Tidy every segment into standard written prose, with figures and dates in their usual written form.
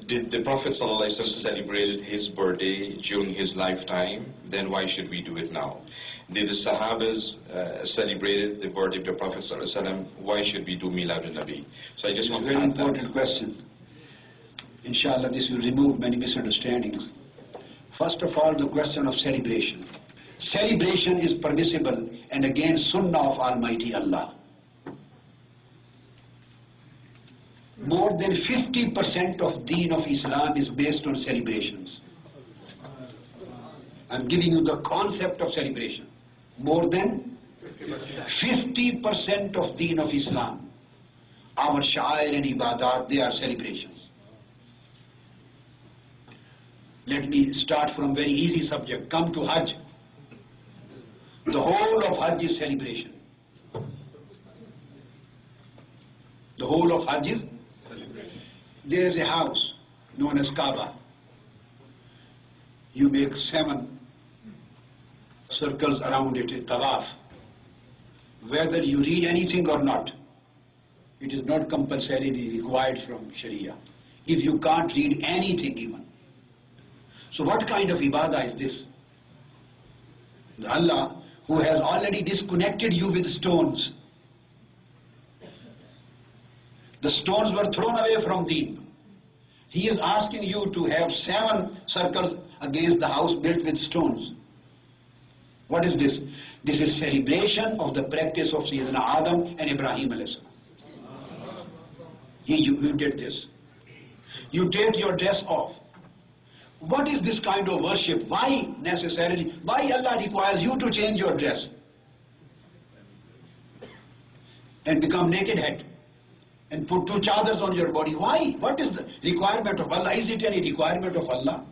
did the Prophet ﷺ celebrated his birthday during his lifetime? Then why should we do it now? Did the Sahabas celebrated the birthday of the Prophet ﷺ? Why should we do Milad al-Nabi? So I just want to very important question. Inshallah, this will remove many misunderstandings. First of all, the question of celebration. Celebration is permissible and again Sunnah of Almighty Allah. More than 50% of Deen of Islam is based on celebrations. I'm giving you the concept of celebration. More than 50% of Deen of Islam, our Sha'air and Ibadat, they are celebrations. Let me start from very easy subject. Come to Hajj. The whole of Hajj is celebration. The whole of Hajj is celebration. There is a house known as Kaaba. You make 7 circles around it, a tawaf. Whether you read anything or not, it is not compulsorily required from Sharia. If you can't read anything even. So what kind of ibadah is this? The Allah who has already disconnected you with stones. The stones were thrown away from Deen. He is asking you to have 7 circles against the house built with stones. What is this? This is celebration of the practice of Sayyidina Adam and Ibrahim alayhi salam. You did this. You take your dress off. What is this kind of worship? Why necessarily? Why Allah requires you to change your dress and become naked head and put 2 chadars on your body? Why? What is the requirement of Allah? Is it any requirement of Allah?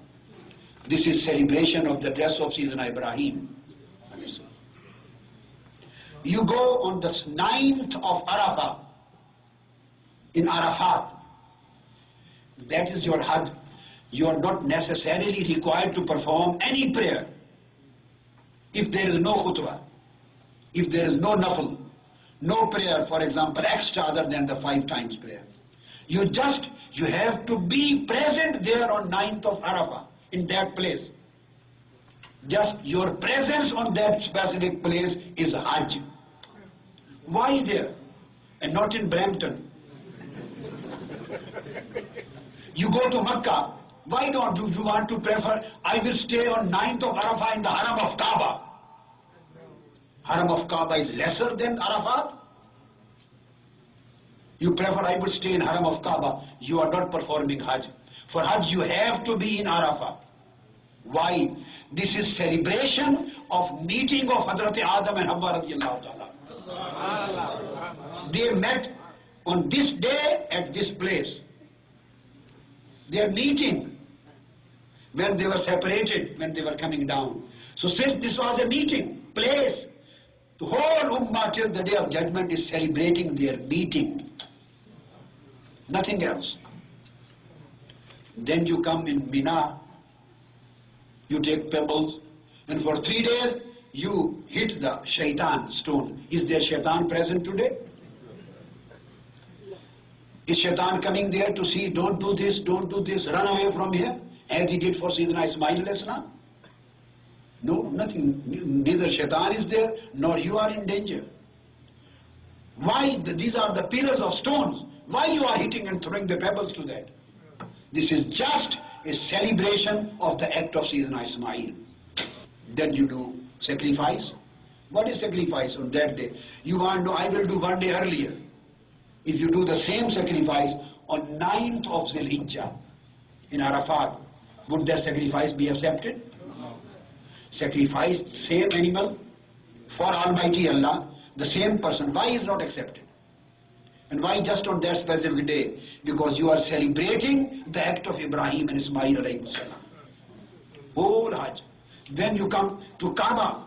This is celebration of the dress of Sayyidina Ibrahim. You go on the 9th of Arafah in Arafat. That is your Hajj. You are not necessarily required to perform any prayer. If there is no khutbah, if there is no nafl, no prayer, for example, extra other than the 5 times prayer. You have to be present there on 9th of Arafah, in that place. Just your presence on that specific place is Hajj. Why there? And not in Brampton. You go to Makkah. Why don't you want to prefer, I will stay on 9th of Arafah in the Haram of Kaaba? Haram of Kaaba is lesser than Arafat? You prefer, I will stay in Haram of Kaaba. You are not performing Hajj. For Hajj you have to be in Arafah. Why? This is celebration of meeting of Hazrat Adam and Hawwa radiyallahu ta'ala. They met on this day at this place. They are meeting when they were separated, when they were coming down. So since this was a meeting place, the whole Ummah till the day of judgment is celebrating their meeting. Nothing else. Then you come in Mina, you take pebbles, and for 3 days you hit the shaitan stone. Is there shaitan present today? Is shaitan coming there to see, don't do this, run away from here, as he did for Sayyidina Ismail alayhi salam? No, nothing. Neither shaitan is there, nor you are in danger. Why? These are the pillars of stones. Why you are hitting and throwing the pebbles to that? This is just a celebration of the act of Sayyidina Ismail. Then you do sacrifice. What is sacrifice on that day? You want to, I will do 1 day earlier. If you do the same sacrifice on 9th of Zil-Hijjah in Arafat, would that sacrifice be accepted? No. Sacrifice same animal for Almighty Allah, the same person. Why is not accepted? And why just on that specific day? Because you are celebrating the act of Ibrahim and Ismail alayhi salam. Whole Hajj. Then you come to Kaaba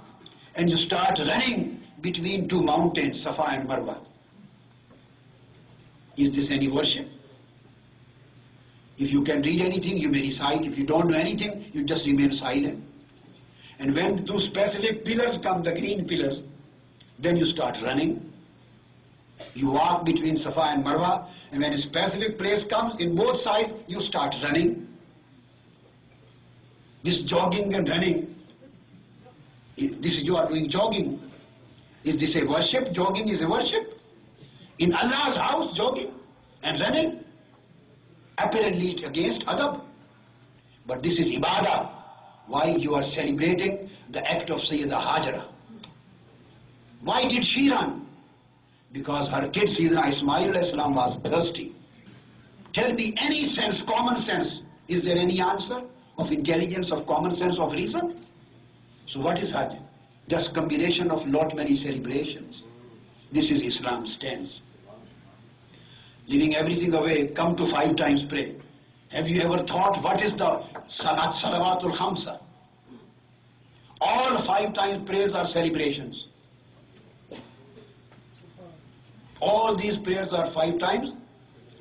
and you start running between 2 mountains, Safa and Marwa. Is this any worship? If you can read anything, you may recite. If you don't know anything, you just remain silent. And when 2 specific pillars come, the green pillars, then you start running. You walk between Safa and Marwa, and when a specific place comes, in both sides, you start running. This jogging and running, this is you are doing jogging. Is this a worship? Jogging is a worship. In Allah's house, jogging and running, apparently it against adab. But this is ibadah. Why you are celebrating the act of Sayyidah Hajara? Why did she run? Because her kid Sayyidina Ismail alayhi salam was thirsty. Tell me any sense, common sense. Is there any answer of intelligence, of common sense, of reason? So what is Hajj? Just combination of lot many celebrations. This is Islam's stance. Leaving everything away, come to 5 times pray. Have you ever thought what is the Salawatul Khamsa? All 5 times prayers are celebrations. All these prayers are 5 times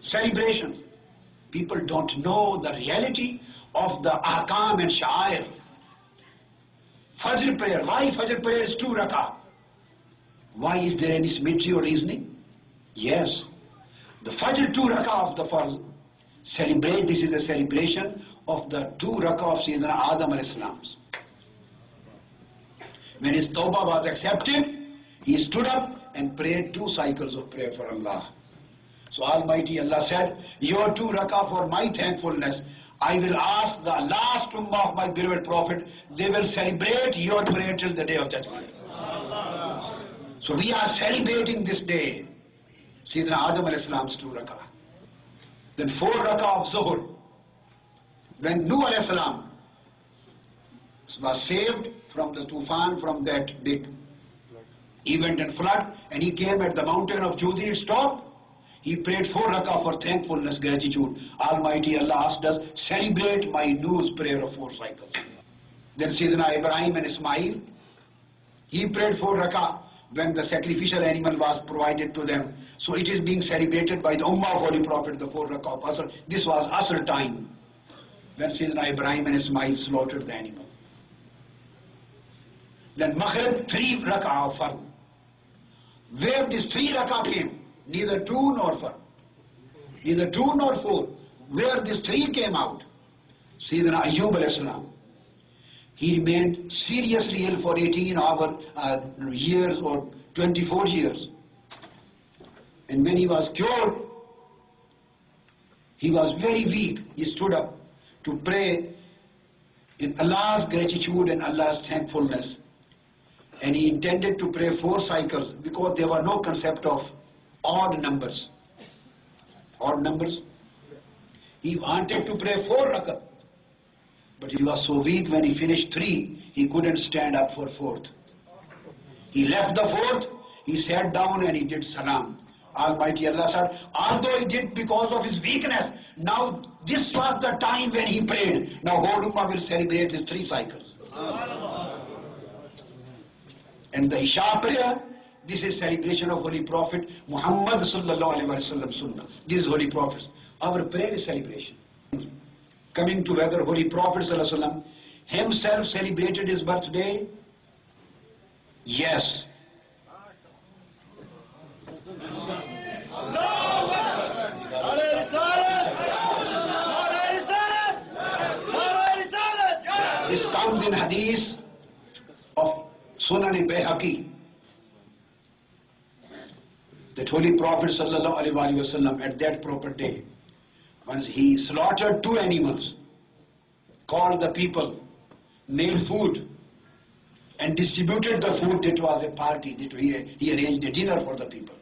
celebrations. People don't know the reality of the ahkam and sha'air. Fajr prayer. Why Fajr prayer is 2 rakah? Why is there any symmetry or reasoning? Yes. The Fajr 2 rakah of the Farz. Celebrate, this is a celebration of the 2 rakah of Sayyidina Adam alayhi salams. When his tawbah was accepted, he stood up and prayed 2 cycles of prayer for Allah. So Almighty Allah said, your 2 rakah for my thankfulness, I will ask the last ummah of my beloved Prophet, they will celebrate your prayer till the day of judgment. So we are celebrating this day, Sayyidina Adam alayhi salam's 2 rakah. Then 4 rakah of Zuhr. When Nuh alayhi salam was saved from the Tufan, from that big event and flood, and he came at the mountain of Judi, stopped. He prayed 4 rakah for thankfulness, gratitude. Almighty Allah asked us, celebrate my Nuh's prayer of 4 cycles. Then Sayyidina Ibrahim and Ismail, he prayed 4 rakah when the sacrificial animal was provided to them. So it is being celebrated by the Ummah of Holy Prophet, the 4 rakah of Asr. This was Asr time, when Sayyidina Ibrahim and Ismail slaughtered the animal. Then Maghrib, 3 rakah of Fard. Where this 3 rakah came, neither 2 nor 4. Neither 2 nor 4. Where this 3 came out, Sayyidina Ayyub alayhi salam, he remained seriously ill for 18 years or 24 years. And when he was cured, he was very weak. He stood up to pray in Allah's gratitude and Allah's thankfulness. And he intended to pray 4 cycles because there were no concept of odd numbers. Odd numbers. He wanted to pray 4 rakah. But he was so weak when he finished 3, he couldn't stand up for 4th. He left the 4th, he sat down and he did salam. Almighty Allah said, although he did because of his weakness, now this was the time when he prayed. Now whole Ummah will celebrate his 3 cycles. And the Isha prayer, this is celebration of Holy Prophet Muhammad sallallahu alaihi wasallam sunnah. This is Holy Prophet. Our prayer is celebration. Coming to whether Holy Prophet sallallahu alaihi wasallam himself celebrated his birthday? Yes. This comes in hadith of Sunan Bayhaqi, that Holy Prophet sallallahu alaihi wasallam at that proper day, once he slaughtered 2 animals, called the people, made food, and distributed the food. That was a party, that he arranged a dinner for the people.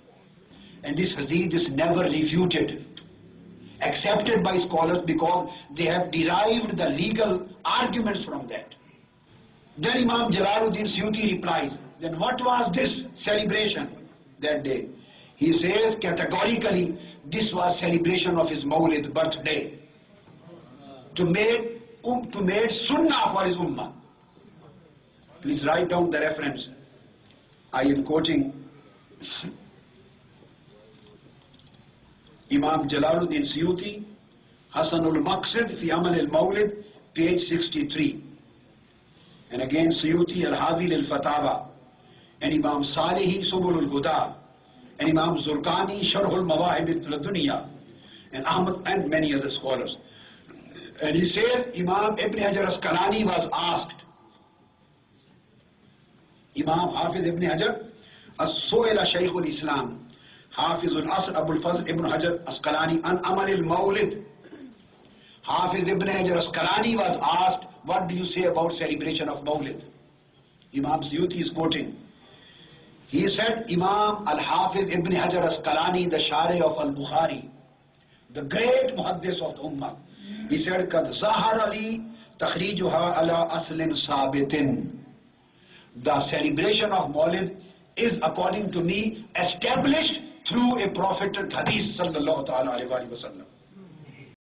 And this hadith is never refuted, accepted by scholars because they have derived the legal arguments from that. Then Imam Jalaluddin Suyuti replies, then what was this celebration that day? He says categorically, this was celebration of his Mawlid, birthday, to make sunnah for his ummah. Please write down the reference. I am quoting Imam Jalaluddin Suyuti, Hasanul Maqsid fi Amal al-Mawlid, page 63. And again Suyuti al-Habil al-Fatawa, and Imam Salihi Subul al-Huda, and Imam Zurqani, Sharhul Mawahib al-Dunya, and Ahmad and many other scholars. And he says Imam Ibn Hajar Asqalani was asked, Imam Hafiz Ibn Hajar, As-Su'ila Shaykh al-Islam, Hafiz al-Asr Abu al-Fazl Ibn Hajar Asqalani, an Amal al-Mawlid. Hafiz Ibn Hajar Asqalani was asked, what do you say about celebration of Mawlid? Imam Suyuti is quoting. He said, Imam Al-Hafiz Ibn Hajar Asqalani, the Shari of Al-Bukhari, the great muhaddis of the Ummah, he said, Kad Zahar Ali Takhrijuha ala aslin sabitin. The celebration of Mawlid is, according to me, established through a prophetic hadith sallallahu ta'ala alayhi wa sallam.